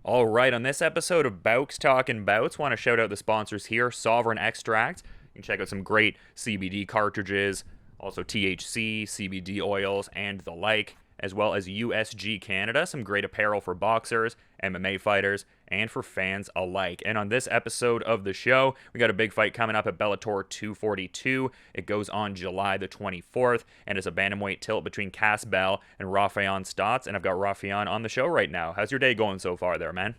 All right, on this episode of Bowks Talking Bouts, want to shout out the sponsors here, Sovereign Extract. You can check out some great CBD cartridges, also THC, CBD oils, and the like, as well as USG Canada, some great apparel for boxers, MMA fighters, and for fans alike. And on this episode of the show, we got a big fight coming up at Bellator 242. It goes on July the 24th, and it's a bantamweight tilt between Cas Bell and Raufeon Stots. And I've got Raufeon on the show right now. How's your day going so far there, man?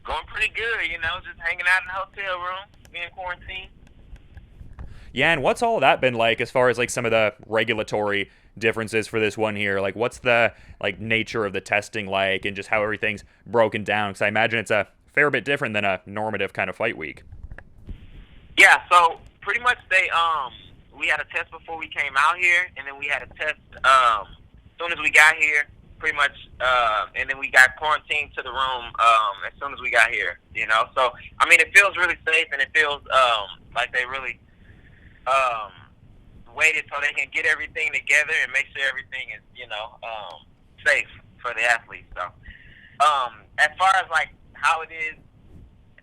Going pretty good, just hanging out in the hotel room, being quarantined. Yeah, and what's all that been like as far as like some of the regulatory differences for this one here? Like, what's the nature of the testing like, and just how everything's broken down? Because I imagine it's a fair bit different than a normative kind of fight week. Yeah, so pretty much we had a test before we came out here, and then we had a test as soon as we got here, pretty much, and then we got quarantined to the room as soon as we got here. So I mean, it feels really safe, and it feels like they really waited so they can get everything together and make sure everything is, safe for the athletes. So, as far as how it is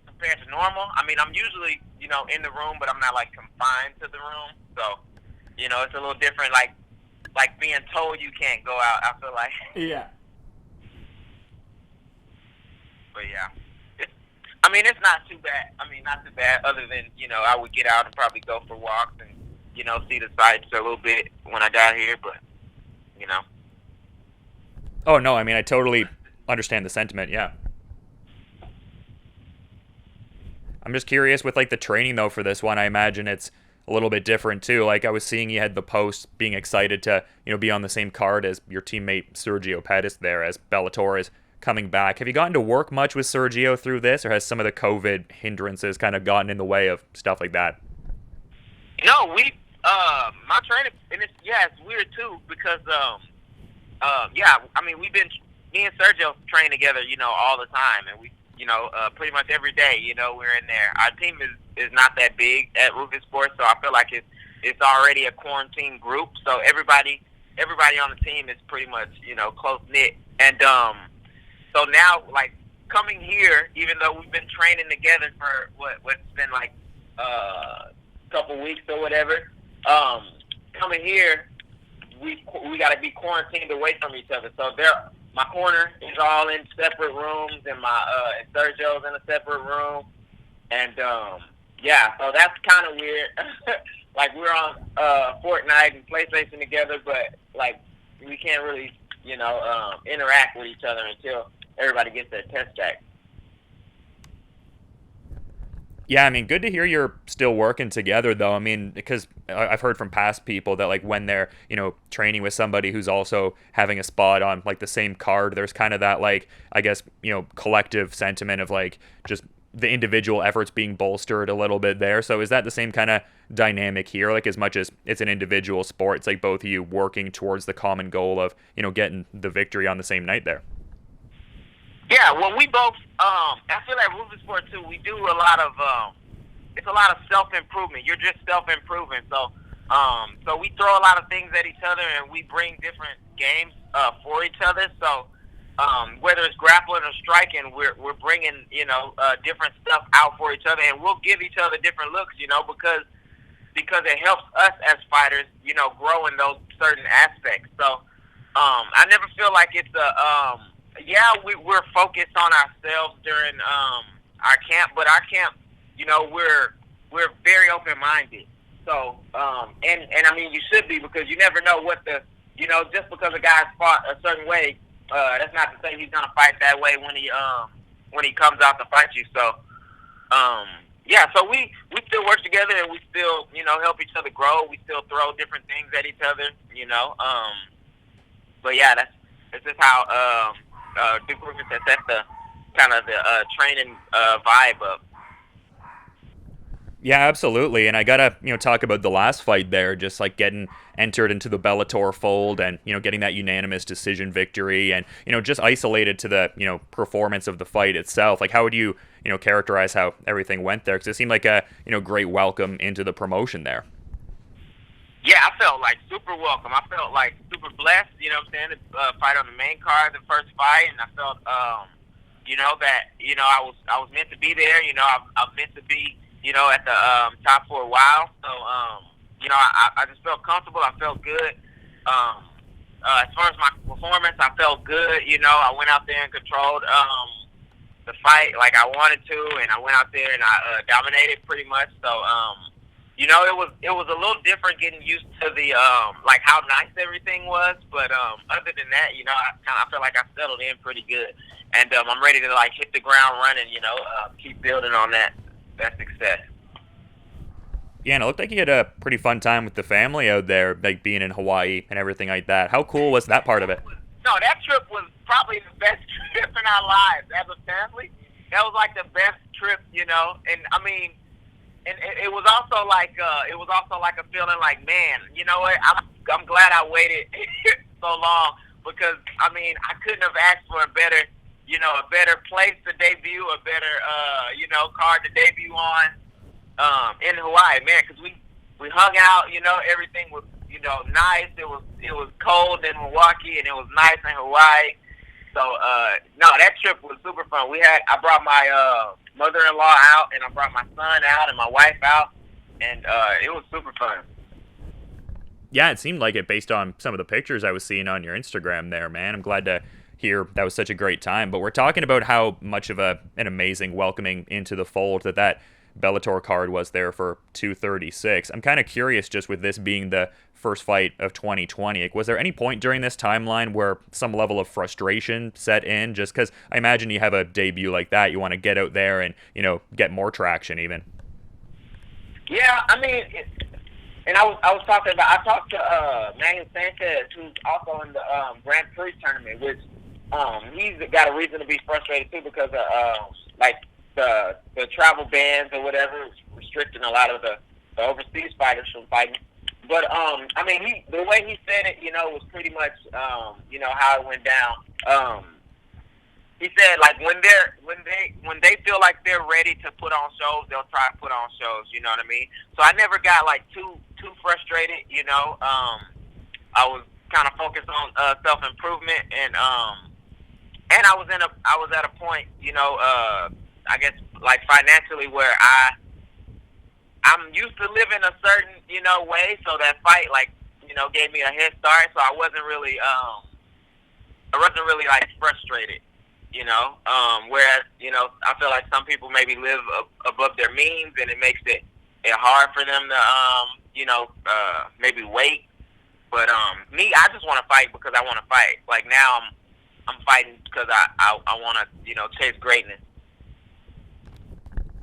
compared to normal, I mean, I'm usually, in the room, but I'm not confined to the room. So, it's a little different, like being told you can't go out. I feel like. Yeah. But yeah. It's not too bad. Not too bad, other than, I would get out and probably go for walks and, see the sights a little bit when I got here, but, Oh, no, I totally understand the sentiment, yeah. I'm just curious with, the training, though, for this one. I imagine it's a little bit different, too. I was seeing you had the post being excited to, be on the same card as your teammate Sergio Pettis there, as Bellator is coming back. Have you gotten to work much with Sergio through this, or has some of the COVID hindrances kind of gotten in the way of stuff like that? No, my training, and it's weird too, because, we've been, me and Sergio train together, all the time, and we, pretty much every day, we're in there. Our team is not that big at Roufusport, so I feel like it's already a quarantine group, so everybody on the team is pretty much, close-knit, and, so now, coming here, even though we've been training together for what's been a couple weeks or whatever, coming here, we got to be quarantined away from each other. So my corner is all in separate rooms, and and Sergio's in a separate room, and so that's kind of weird. We're on Fortnite and PlayStation together, but we can't really interact with each other until everybody gets their test back. Yeah, good to hear you're still working together, though. Because I've heard from past people that, when they're, training with somebody who's also having a spot on, the same card, there's kind of that, I guess, collective sentiment of, just the individual efforts being bolstered a little bit there. So is that the same kind of dynamic here? As much as it's an individual sport, it's both of you working towards the common goal of, getting the victory on the same night there. Yeah, well, we both, I feel like Roufusport, too, we do a lot of, it's a lot of self-improvement. You're just self-improving. So we throw a lot of things at each other, and we bring different games for each other. So whether it's grappling or striking, we're bringing, different stuff out for each other, and we'll give each other different looks, because it helps us as fighters, grow in those certain aspects. So I never feel like it's we're focused on ourselves during our camp, but our camp, we're very open-minded. So, you should be, because you never know what just because a guy's fought a certain way, that's not to say he's gonna fight that way when he comes out to fight you. So, so we still work together, and we still, help each other grow. We still throw different things at each other, but yeah, that's just how the group is. That's the kind of the training vibe of. Yeah, absolutely. And I gotta, talk about the last fight there, just getting entered into the Bellator fold and, getting that unanimous decision victory and, just isolated to the, performance of the fight itself. How would you, characterize how everything went there? Because it seemed like a, great welcome into the promotion there. Yeah, I felt super welcome. I felt super blessed, to fight on the main card, the first fight, and I felt that I was meant to be there. I'm meant to be at the top for a while. So I just felt comfortable. I felt good. As far as my performance, I felt good. I went out there and controlled the fight like I wanted to, and I went out there and I dominated pretty much. So it was a little different getting used to the like how nice everything was. But other than that, I feel like I settled in pretty good, and I'm ready to like hit the ground running. Keep building on that success. Yeah, and it looked like you had a pretty fun time with the family out there, like being in Hawaii and everything like that. How cool was that part of it? No, that trip was probably the best trip in our lives as a family. That was like the best trip, and I mean, and it was also like a feeling like, man, you know what? I'm glad I waited so long, because I mean, I couldn't have asked for a better place to debut, a better card to debut on. In Hawaii, man, because we hung out, everything was, nice. It was cold in Milwaukee, and it was nice in Hawaii. So, no, that trip was super fun. I brought my mother-in-law out, and I brought my son out, and my wife out, and it was super fun. Yeah, it seemed like it based on some of the pictures I was seeing on your Instagram there, man. I'm glad to hear that was such a great time. But we're talking about how much of an amazing welcoming into the fold that Bellator card was there for 236. I'm kind of curious, just with this being the first fight of 2020, was there any point during this timeline where some level of frustration set in? Just because I imagine you have a debut like that, you want to get out there and get more traction even. Yeah, I mean, and I talked to Manuel Sanchez, who's also in the Grand Prix tournament, which he's got a reason to be frustrated too, because of the travel bans or whatever is restricting a lot of the overseas fighters from fighting. But I mean, the way he said it, was pretty much how it went down. He said like when they feel like they're ready to put on shows, they'll try to put on shows. You know what I mean? So I never got like too frustrated. I was kind of focused on self improvement, and I was at a point, I guess like financially, where I'm used to living a certain way, so that fight gave me a head start. So I wasn't really like frustrated, whereas I feel like some people maybe live above their means, and it makes it hard for them to maybe wait. But me, I just want to fight because I want to fight. Like now I'm fighting because I want to chase greatness.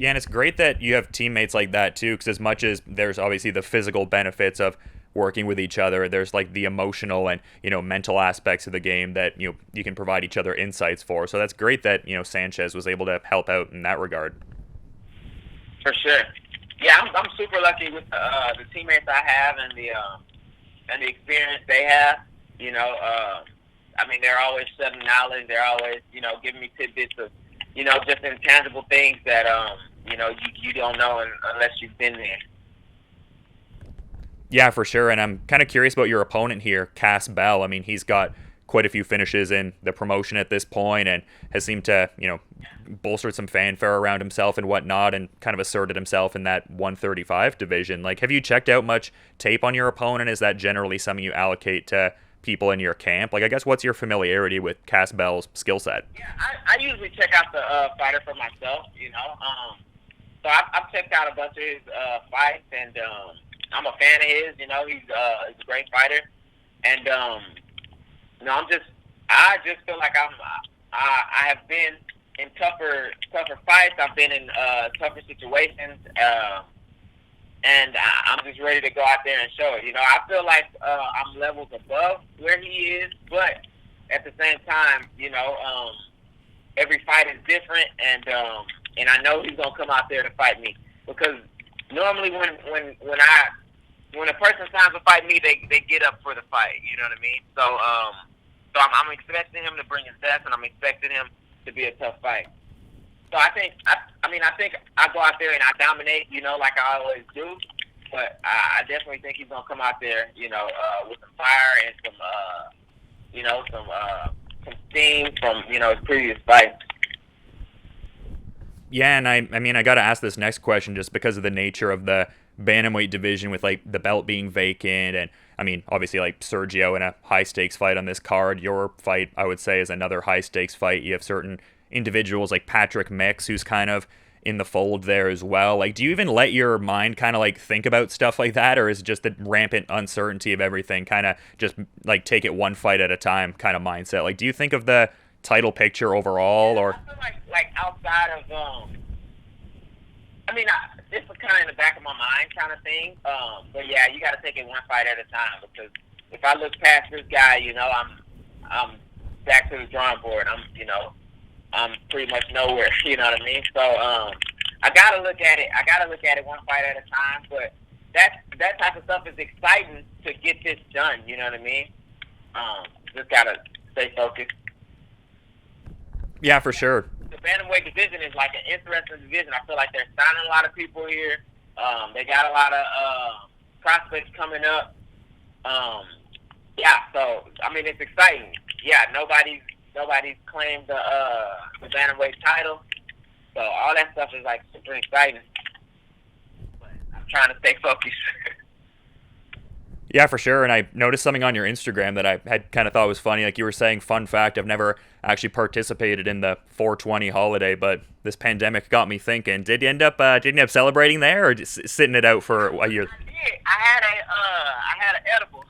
Yeah, and it's great that you have teammates like that too, because as much as there's obviously the physical benefits of working with each other, there's like the emotional and mental aspects of the game that you can provide each other insights for. So that's great that Sanchez was able to help out in that regard. For sure. Yeah, I'm super lucky with the teammates I have and the experience they have. I mean, they're always shedding knowledge. They're always giving me tidbits of just intangible things that you don't know unless you've been there. Yeah, for sure. And I'm kind of curious about your opponent here, Cas Bell. I mean, he's got quite a few finishes in the promotion at this point and has seemed to, bolstered some fanfare around himself and whatnot, and kind of asserted himself in that 135 division. Like, have you checked out much tape on your opponent? Is that generally something you allocate to people in your camp? Like, I guess, what's your familiarity with Cas Bell's skill set? Yeah, I usually check out the fighter for myself, So I've checked out a bunch of his fights, and I'm a fan of his. He's a great fighter, and I just feel like I have been in tougher fights. I've been in tougher situations, and I'm just ready to go out there and show it. I feel like I'm levels above where he is, but at the same time, every fight is different, and I know he's gonna come out there to fight me, because normally when a person signs to fight me, they get up for the fight. You know what I mean? So I'm expecting him to bring his best, and I'm expecting him to be a tough fight. So I think I go out there and I dominate, like I always do. But I definitely think he's gonna come out there, with some fire and some steam from his previous fights. Yeah, and I mean, I got to ask this next question just because of the nature of the bantamweight division with like the belt being vacant, and I mean, obviously like Sergio in a high stakes fight on this card. Your fight, I would say, is another high stakes fight. You have certain individuals like Patrick Mix, who's kind of in the fold there as well. Like, do you even let your mind kind of like think about stuff like that, or is it just the rampant uncertainty of everything kind of just like take it one fight at a time kind of mindset? Like, do you think of the title picture overall, or? I feel like outside of I mean, this was kind of in the back of my mind kind of thing. But yeah, you got to take it one fight at a time, because if I look past this guy, you know, I'm back to the drawing board. I'm pretty much nowhere. You know what I mean? So I gotta look at it. I gotta look at it one fight at a time. But that type of stuff is exciting to get this done. You know what I mean? Just gotta stay focused. Yeah, for sure. The bantamweight division is like an interesting division. I feel like they're signing a lot of people here. They got a lot of prospects coming up. Yeah, so I mean, it's exciting. Yeah, nobody's claimed the bantamweight title, so all that stuff is like super exciting. But I'm trying to stay focused. Yeah, for sure. And I noticed something on your Instagram that I had kind of thought was funny. Like you were saying, fun fact, I've never actually participated in the 420 holiday, but this pandemic got me thinking. Did you end up celebrating there, or just sitting it out for a year? I did. I had an edible.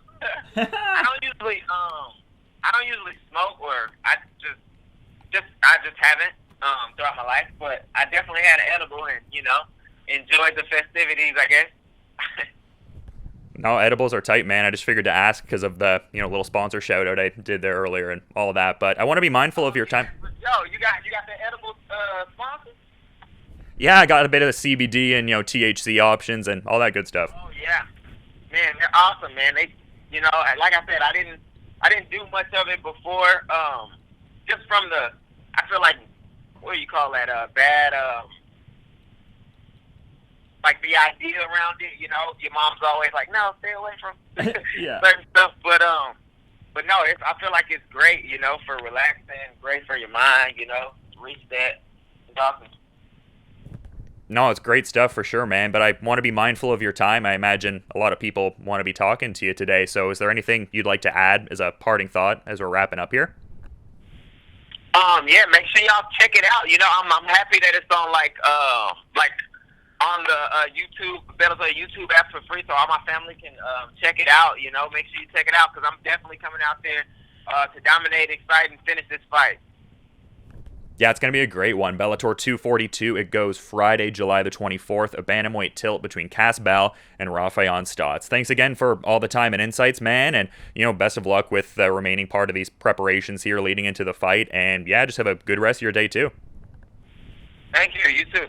I don't usually smoke, or I just haven't throughout my life. But I definitely had an edible, and enjoyed the festivities, I guess. No, edibles are tight, man. I just figured to ask because of the little sponsor shout out I did there earlier and all of that. But I want to be mindful of your time. Yo, you got the edible sponsor? Yeah, I got a bit of the CBD and THC options and all that good stuff. Oh yeah, man, they're awesome, man. They, like I said, I didn't do much of it before. Just from I feel like, what do you call that? Bad. Like the idea around it, your mom's always like, no, stay away from certain stuff. But no, I feel like it's great, for relaxing, great for your mind, reset. It's awesome. No, it's great stuff for sure, man. But I want to be mindful of your time. I imagine a lot of people want to be talking to you today. So is there anything you'd like to add as a parting thought as we're wrapping up here? Yeah, make sure y'all check it out. I'm happy that it's on on the YouTube, Bellator YouTube app for free, so all my family can check it out. Make sure you check it out, because I'm definitely coming out there to dominate, excite, and finish this fight. Yeah, it's going to be a great one. Bellator 242, it goes Friday, July the 24th, a bantamweight tilt between Cas Bell and Raufeon Stots. Thanks again for all the time and insights, man, and, best of luck with the remaining part of these preparations here leading into the fight, and, yeah, just have a good rest of your day, too. Thank you. You too.